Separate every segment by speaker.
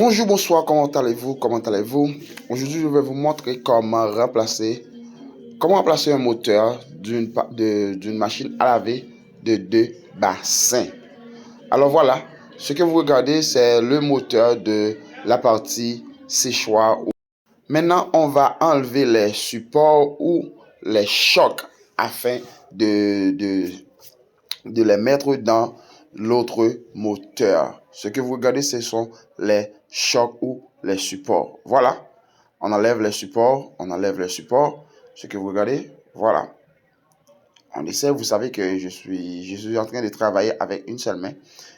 Speaker 1: Bonjour, bonsoir, comment allez-vous? Aujourd'hui, je vais vous montrer comment remplacer un moteur d'une machine à laver de deux bassins. Alors voilà, ce que vous regardez, c'est le moteur de la partie séchoir. Maintenant, on va enlever les supports ou les chocs afin de les mettre dans l'autre moteur. Ce que vous regardez, ce sont les chocs ou les supports. Voilà, on enlève les supports, Ce que vous regardez, voilà. On essaie, vous savez que je suis en train de travailler avec une seule main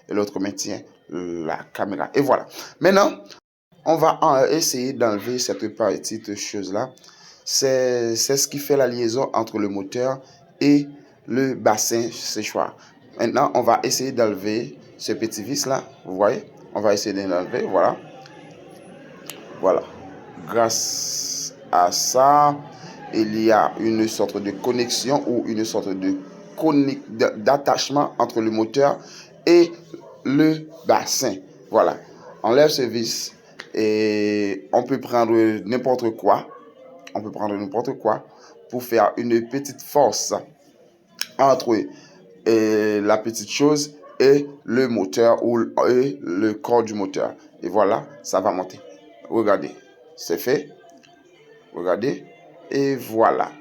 Speaker 1: et l'autre main tient la caméra. Et voilà. Maintenant, on va essayer d'enlever cette petite chose-là. C'est ce qui fait la liaison entre le moteur et le bassin séchoir. Maintenant, on va essayer d'enlever ce petit vis-là. Vous voyez? On va essayer de l'enlever. Voilà. Voilà. Grâce à ça, il y a une sorte de connexion ou une sorte d'attachement entre le moteur et le bassin. Voilà. On lève ce vis et on peut prendre n'importe quoi. Pour faire une petite force entre la petite chose et le moteur et le corps du moteur. Et voilà, ça va monter. Regardez, c'est fait. Regardez. Et voilà.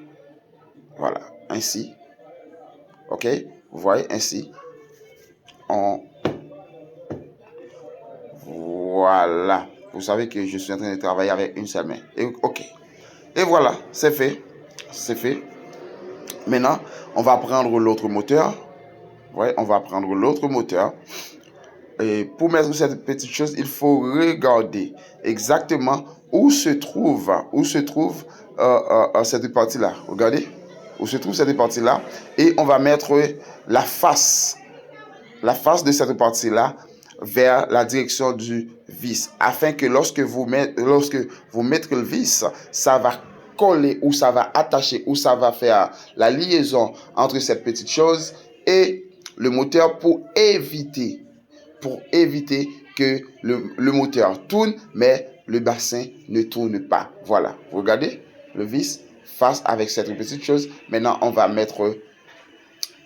Speaker 1: Voilà, ainsi. OK? Vous voyez, ainsi. Voilà. Vous savez que je suis en train de travailler avec une seule main. Et, OK. Et voilà, c'est fait. C'est fait. Maintenant, on va prendre l'autre moteur. Ouais, on va prendre l'autre moteur. Et pour mettre cette petite chose, il faut regarder exactement où se trouve cette partie-là. Regardez, où se trouve cette partie-là. Et on va mettre la face de cette partie-là vers la direction du vis. Afin que lorsque vous mettez le vis, ça va coller ou ça va attacher ou ça va faire la liaison entre cette petite chose et le moteur pour éviter que le moteur tourne, mais le bassin ne tourne pas. Voilà, vous regardez le vis face avec cette petite chose. Maintenant, on va mettre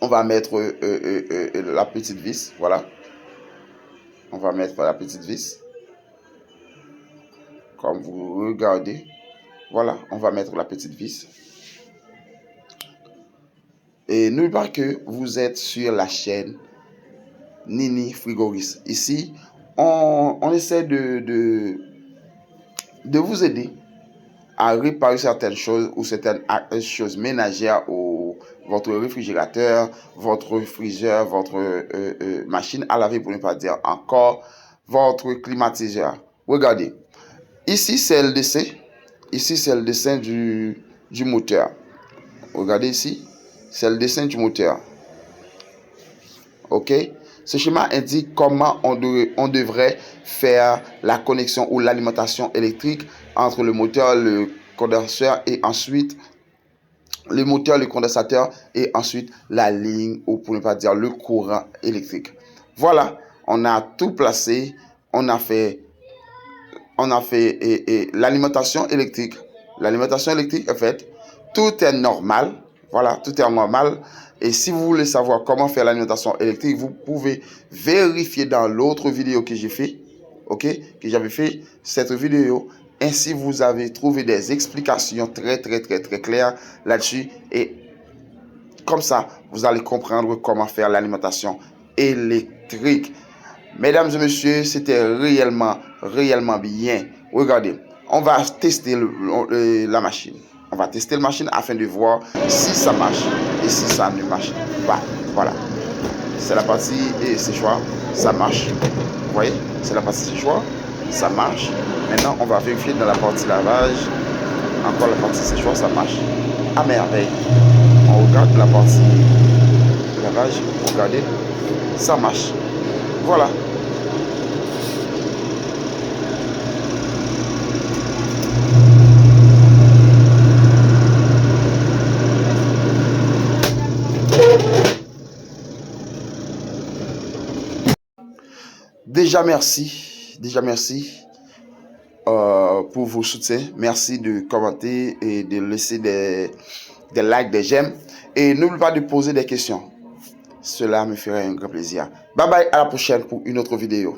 Speaker 1: la petite vis. Voilà, on va mettre la petite vis. Comme vous regardez, voilà, on va mettre la petite vis. Et n'oubliez pas que vous êtes sur la chaîne Nini Frigoriste. Ici, on essaie de vous aider à réparer certaines choses ou certaines choses ménagères ou votre réfrigérateur, votre frigeur, votre machine à laver, pour ne pas dire encore, votre climatiseur. Regardez, ici c'est le dessin. Ici c'est le dessin du moteur. Regardez ici, c'est le dessin du moteur. OK? Ce schéma indique comment on devrait faire la connexion ou l'alimentation électrique entre le moteur, le condenseur et ensuite le moteur, le condensateur et ensuite la ligne ou pour ne pas dire le courant électrique. Voilà, on a tout placé, on a fait l'alimentation électrique. L'alimentation électrique est faite, tout est normal. Voilà, tout est normal. Et si vous voulez savoir comment faire l'alimentation électrique, vous pouvez vérifier dans l'autre vidéo que j'ai fait, OK, que j'avais fait cette vidéo. Ainsi, vous avez trouvé des explications très claires là-dessus. Et comme ça, vous allez comprendre comment faire l'alimentation électrique. Mesdames et messieurs, c'était réellement bien. Regardez, on va tester la machine. On va tester la machine afin de voir si ça marche et si ça ne marche pas. Voilà. C'est la partie séchoir, ça marche. Vous voyez, c'est la partie séchoir, ça marche. Maintenant, on va vérifier dans la partie lavage. Encore la partie séchoir, ça marche à merveille. On regarde la partie lavage, regardez, ça marche. Voilà. Déjà merci pour vos soutiens. Merci de commenter et de laisser des likes, des j'aime. Et n'oublie pas de poser des questions. Cela me ferait un grand plaisir. Bye bye, à la prochaine pour une autre vidéo.